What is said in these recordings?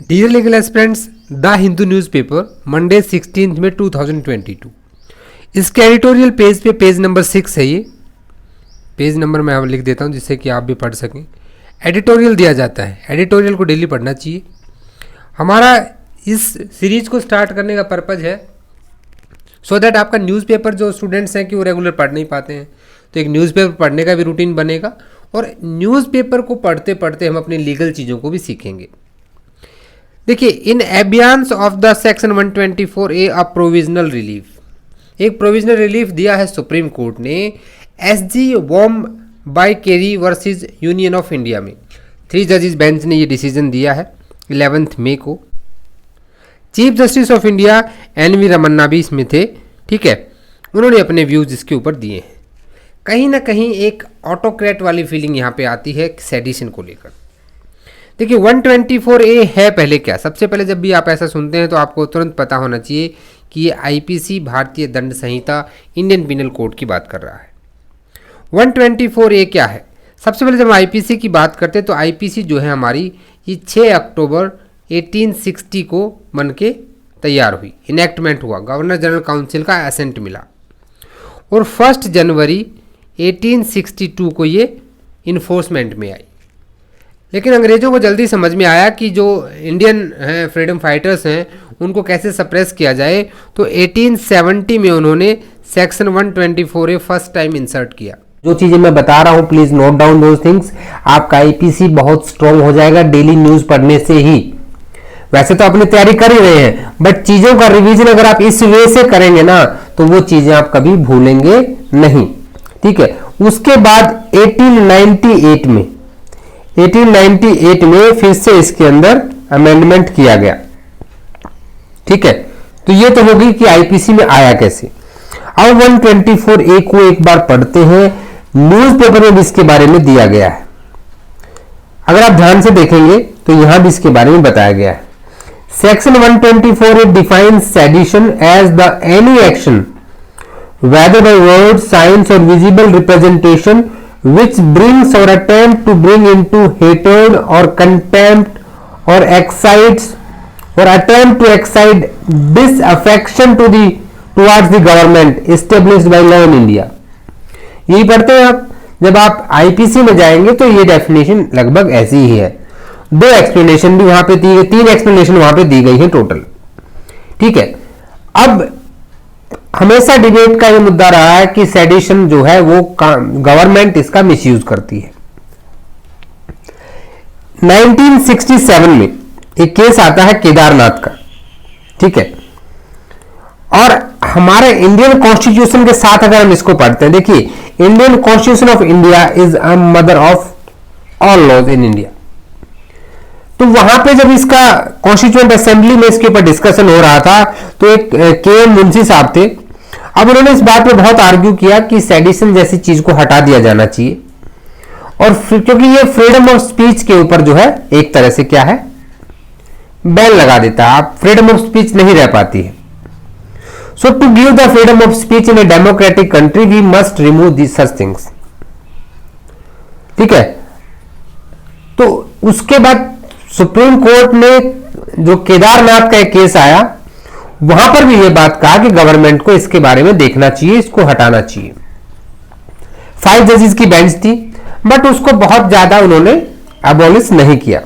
Dear legal aspirants, the Hindu newspaper Monday 16 में 2022। इसके editorial page पे पेज नंबर 6 है। ये पेज नंबर मैं लिख देता हूँ जिससे कि आप भी पढ़ सकें। एडिटोरियल दिया जाता है, एडिटोरियल को डेली पढ़ना चाहिए। हमारा इस सीरीज को स्टार्ट करने का पर्पज़ है सो दैट आपका न्यूज़पेपर जो स्टूडेंट्स हैं कि वो रेगुलर पढ़ नहीं पाते हैं, तो एक न्यूज़पेपर पढ़ने का भी रूटीन बनेगा और न्यूज़पेपर को पढ़ते पढ़ते हम अपनी लीगल चीज़ों को भी सीखेंगे। देखिए, in abeyance of the section 124A a provisional relief, एक प्रोविजनल रिलीफ दिया है सुप्रीम कोर्ट ने SG Vombatkere versus Union of India में। 3 जजेस बेंच ने ये डिसीजन दिया है 11 मई को। Chief justice of India NV Ramana भी इसमें थे, ठीक है। उन्होंने अपने व्यूज इसके ऊपर दिए हैं। कहीं ना कहीं एक ऑटोक्रेट वाली फीलिंग यहाँ पे आती है सेडिशन को लेकर। देखिए 124A है पहले क्या। सबसे पहले जब भी आप ऐसा सुनते हैं तो आपको तुरंत पता होना चाहिए कि ये IPC भारतीय दंड संहिता इंडियन पिनल कोड की बात कर रहा है। 124A क्या है? सबसे पहले जब IPC की बात करते हैं तो IPC जो है हमारी ये 6 अक्टूबर 1860 को बन के तैयार हुई, इनेक्टमेंट हुआ, गवर्नर जनरल काउंसिल का एसेंट मिला और 1 जनवरी 1862 को ये इन्फोर्समेंट में आई। लेकिन अंग्रेज़ों को जल्दी समझ में आया कि जो इंडियन हैं फ्रीडम फाइटर्स हैं उनको कैसे सप्रेस किया जाए, तो 1870 में उन्होंने section 124A first time insert किया। जो चीजें मैं बता रहा हूं please note down those things. आपका IPC बहुत स्ट्रॉन्ग हो जाएगा डेली न्यूज पढ़ने से ही। वैसे तो अपनी तैयारी कर ही रहे हैं, बट चीजों का रिवीजन अगर आप इस वे से करेंगे ना तो वो चीजें आप कभी भूलेंगे नहीं, ठीक है। उसके बाद 1898 में फिर से इसके अंदर अमेंडमेंट किया गया, ठीक है। तो ये तो होगी कि IPC में आया कैसे। अब 124A को एक बार पढ़ते हैं, न्यूज़पेपर में भी इसके बारे में दिया गया है। अगर आप ध्यान से देखेंगे तो यहां भी इसके बारे में बताया गया है। Section 124A defines sedition as the any action whether by word, signs or visible representation which brings or attempt to bring into hatred or contempt or excites or attempt to excite disaffection towards the government established by law in India। यही पढ़ते हैं आप। जब आप IPC में जाएंगे तो ये डेफिनेशन लगभग ऐसी ही है। 2 एक्सप्लेनेशन भी वहां पे दी गई, 3 एक्सप्लेनेशन वहां पे दी गई है टोटल, ठीक है। अब हमेशा डिबेट का ये मुद्दा रहा है कि सेडिशन जो है वो गवर्नमेंट इसका मिसयूज करती है। 1967 में एक केस आता है केदारनाथ का, ठीक है। और हमारे इंडियन कॉन्स्टिट्यूशन के साथ अगर हम इसको पढ़ते हैं, देखिए Indian constitution of India is a mother of all laws in India. तो वहां पे जब इसका कॉन्स्टिट्यूएंट असेंबली में इसके ऊपर डिस्कशन हो रहा था तो एक KM मुंशी साहब थे। अब उन्होंने इस बात पे बहुत आर्ग्यू किया कि सेडिशन जैसी चीज को हटा दिया जाना चाहिए और क्योंकि ये फ्रीडम ऑफ स्पीच के ऊपर जो है एक तरह से क्या है बैन लगा देता है, आप फ्रीडम ऑफ स्पीच नहीं रह पाती है। So to give the freedom of speech in a democratic country we must remove this such things, ठीक है। तो उसके बाद सुप्रीम कोर्ट ने जो केदारनाथ का एक केस आया वहां पर भी यह बात कहा कि गवर्नमेंट को इसके बारे में देखना चाहिए, इसको हटाना चाहिए। 5 जजेस की बेंच थी, बट उसको बहुत ज्यादा उन्होंने अबॉलिश नहीं किया।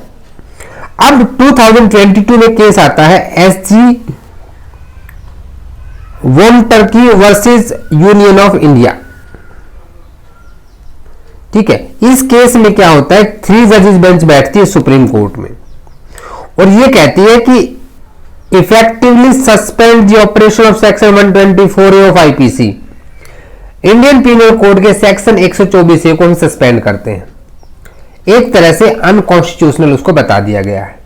अब 2022 में केस आता है SG वॉम टर्की वर्सेस यूनियन ऑफ इंडिया, ठीक है। इस केस में क्या होता है, 3 जजेस बेंच बैठती है सुप्रीम कोर्ट में और ये कहती है कि effectively suspend the operation of section 124A of IPC। Indian penal code के सेक्शन 124A को हम सस्पेंड करते हैं। एक तरह से अनकॉन्स्टिट्यूशनल उसको बता दिया गया है,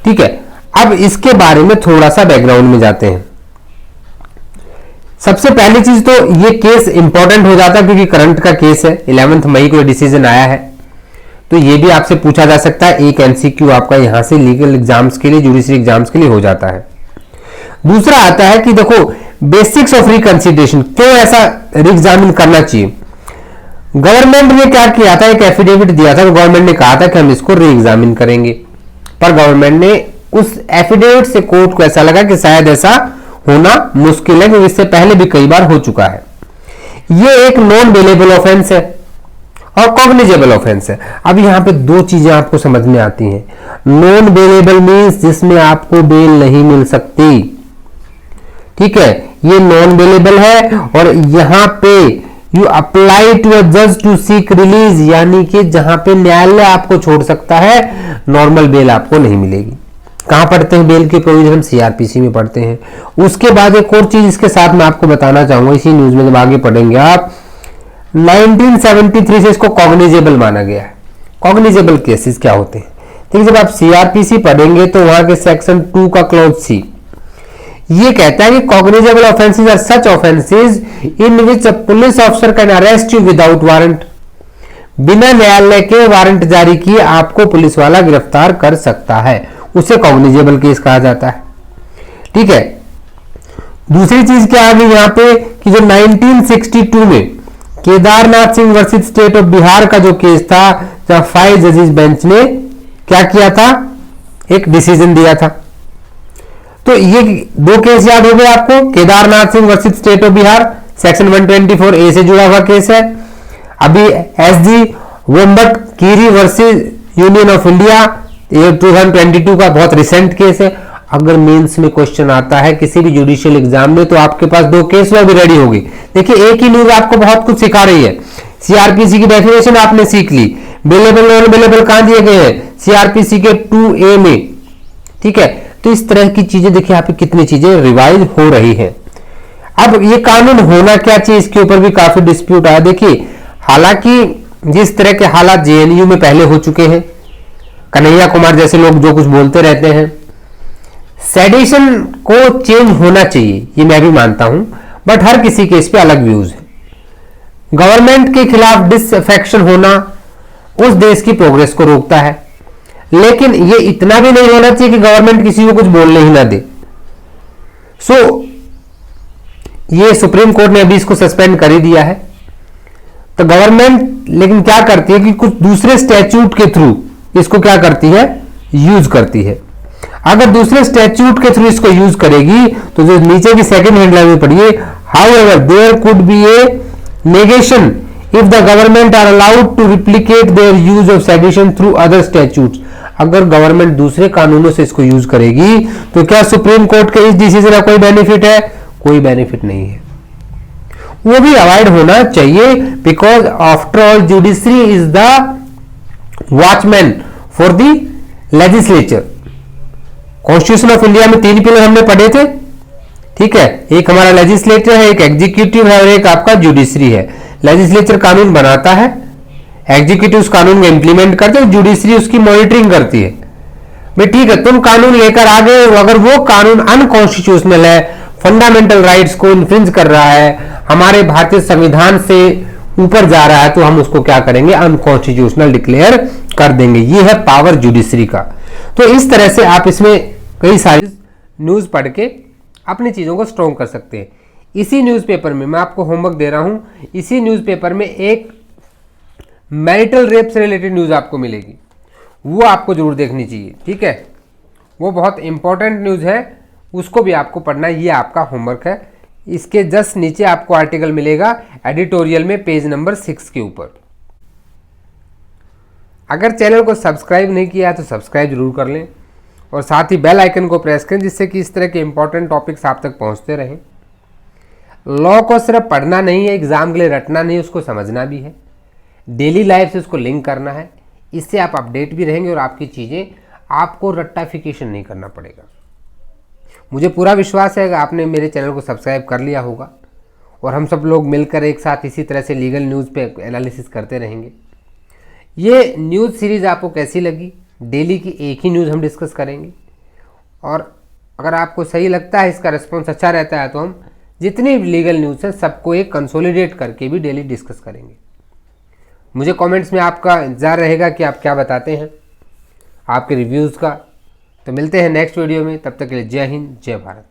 ठीक है। अब इसके बारे में थोड़ा सा बैकग्राउंड में जाते हैं। सबसे पहली चीज तो ये केस इंपॉर्टेंट हो जाता है क्योंकि करंट का केस है, 11 मई को डिसीजन आया है। तो ये भी आपसे पूछा जा सकता है, एक MCQ आपका यहां से लीगल एग्जाम्स के लिए, जुडिशरी एग्जाम्स के लिए हो जाता है। दूसरा आता है कि देखो बेसिक्स ऑफ रिकंसिडरेशन, क्यों ऐसा रिएग्जामिन करना चाहिए। गवर्नमेंट ने क्या किया था, एक एफिडेविट दिया था, तो गवर्नमेंट ने कहा था कि हम इसको री एग्जामिन करेंगे। पर गवर्नमेंट ने उस एफिडेविट से कोर्ट को ऐसा लगा कि शायद ऐसा होना मुश्किल है, क्योंकि इससे पहले भी कई बार हो चुका है। ये एक नॉन बेलेबल ऑफेंस है और कॉग्निजेबल ऑफेंस है। अब यहां पे दो चीजें आपको समझ में आती हैं। नॉन बेलेबल मींस जिसमें आपको बेल नहीं मिल सकती, ठीक है, ये नॉन बेलेबल है। और यहां पे यू अप्लाई टू अ जज टू सीक रिलीज, यानी कि जहां पे न्यायालय आपको छोड़ सकता है, नॉर्मल बेल आपको नहीं मिलेगी। कहां पढ़ते हैं बेल के प्रोविजन? हम सीआरपीसी में पढ़ते हैं। उसके बाद एक और चीज इसके साथ मैं आपको बताना चाहूंगा, इसी न्यूज में जब आगे पढ़ेंगे आप, 1973 से इसको कॉग्निजेबल माना गया है। कॉग्निजेबल केसेस क्या होते हैं? ठीक, जब आप सीआरपीसी पढ़ेंगे तो वहां के सेक्शन 2 का क्लॉज सी ये कहता है कि cognizable offences are such offences in which a police officer can arrest you without warrant. बिना न्यायालय के वारंट जारी किए आपको पुलिस वाला गिरफ्तार कर सकता है, उसे कॉग्निजेबल केस कहा जाता है। ठीक है, दूसरी चीज क्या आ गई यहां पे कि जो 1962 में Kedarnath Singh versus state of Bihar का जो केस था, जहां 5 जजेस बेंच ने क्या किया था, एक डिसीजन दिया था। तो ये दो केस याद हो गए आपको, Kedarnath Singh versus state of Bihar, section 124 ए से जुड़ा हुआ केस है। अभी एसजी वेम्बट कीरी वर्सेस यूनियन ऑफ इंडिया, ये 2022 का बहुत रिसेंट केस है। अगर मेंस में क्वेश्चन आता है किसी भी जुडिशियल एग्जाम में तो आपके पास दो केस में भी रेडी होगी। देखिए एक ही न्यूज आपको बहुत कुछ सिखा रही है। सीआरपीसी की डेफिनेशन आपने सीख ली, बेलेबल नॉन बेलेबल कहां दिए गए हैं, सीआरपीसी के 2A में। ठीक है, तो इस तरह की चीजें देखिए यहाँ पे कितनी चीजें रिवाइज हो रही है। अब ये कानून होना क्या चाहिए, इसके ऊपर भी काफी डिस्प्यूट आया। देखिए हालांकि जिस तरह के हालात जेएनयू में पहले हो चुके हैं, कन्हैया कुमार जैसे लोग जो कुछ बोलते रहते हैं, सेडिशन को चेंज होना चाहिए, ये मैं भी मानता हूं, बट हर किसी के इस पे अलग व्यूज है। गवर्नमेंट के खिलाफ डिसअफेक्शन होना उस देश की प्रोग्रेस को रोकता है, लेकिन ये इतना भी नहीं होना चाहिए कि गवर्नमेंट किसी को कुछ बोलने ही ना दे। ये सुप्रीम कोर्ट ने अभी इसको सस्पेंड कर ही दिया है। तो गवर्नमेंट लेकिन क्या करती है कि कुछ दूसरे स्टैट्यूट के थ्रू इसको क्या करती है, यूज करती है। अगर दूसरे स्टैट्यूट के थ्रू इसको यूज करेगी तो जो नीचे की सेकंड हेडलाइन में पढ़िए, however there could be a negation if the government are allowed to replicate their use of sedition through other statutes. अगर गवर्नमेंट दूसरे कानूनों से इसको यूज करेगी तो क्या सुप्रीम कोर्ट के इस डिसीजन का कोई बेनिफिट है? कोई बेनिफिट नहीं है। वो भी अवॉइड होना चाहिए, because after all judiciary is the watchman for the legislature. Constitution of India में 3 पिलर हमने पढ़े थे। ठीक है, एक हमारा लेजिस्लेचर है, एक एग्जीक्यूटिव है और एक आपका जुडिशरी है। लेजिस्लेचर कानून बनाता है, एग्जीक्यूटिव उस कानून को इंप्लीमेंट करते हैं, जुडिशरी उसकी मॉनिटरिंग करती है। भाई ठीक है, तुम कानून लेकर आ गए, अगर वो कानून अनकॉन्स्टिट्यूशनल है, फंडामेंटल राइट्स को इन्फ्रिंज कर रहा है, हमारे भारतीय संविधान से ऊपर जा रहा है, तो हम उसको क्या करेंगे, अनकॉन्स्टिट्यूशनल डिक्लेयर कर देंगे। ये है पावर जुडिशरी का। तो इस तरह से आप इसमें कई सारी न्यूज पढ़ के अपनी चीजों को स्ट्रॉन्ग कर सकते हैं। इसी न्यूज़पेपर में मैं आपको होमवर्क दे रहा हूं, इसी न्यूज़पेपर में एक मैरिटल रेप से रिलेटेड न्यूज आपको मिलेगी, वो आपको जरूर देखनी चाहिए। ठीक है, वो बहुत इंपॉर्टेंट न्यूज है, उसको भी आपको पढ़ना है, ये आपका होमवर्क है। इसके जस्ट नीचे आपको आर्टिकल मिलेगा एडिटोरियल में पेज नंबर 6 के ऊपर। अगर चैनल को सब्सक्राइब नहीं किया है तो सब्सक्राइब जरूर कर लें और साथ ही बेल आइकन को प्रेस करें, जिससे कि इस तरह के इंपॉर्टेंट टॉपिक्स आप तक पहुंचते रहें। लॉ को सिर्फ पढ़ना नहीं है, एग्जाम के लिए रटना नहीं, उसको समझना भी है, डेली लाइफ से उसको लिंक करना है। इससे आप अपडेट भी रहेंगे और आपकी चीज़ें आपको रट्टाफिकेशन नहीं करना पड़ेगा। मुझे पूरा विश्वास है कि आपने मेरे चैनल को सब्सक्राइब कर लिया होगा और हम सब लोग मिलकर एक साथ इसी तरह से लीगल न्यूज़ पे एनालिसिस करते रहेंगे। ये न्यूज़ सीरीज़ आपको कैसी लगी? डेली की एक ही न्यूज़ हम डिस्कस करेंगे और अगर आपको सही लगता है, इसका रिस्पॉन्स अच्छा रहता है, तो हम जितनी भी लीगल न्यूज़ है सबको एक कंसोलिडेट करके भी डेली डिस्कस करेंगे। मुझे कमेंट्स में आपका इंतज़ार रहेगा कि आप क्या बताते हैं, आपके रिव्यूज़ का। तो मिलते हैं नेक्स्ट वीडियो में, तब तक के लिए जय हिंद, जय भारत।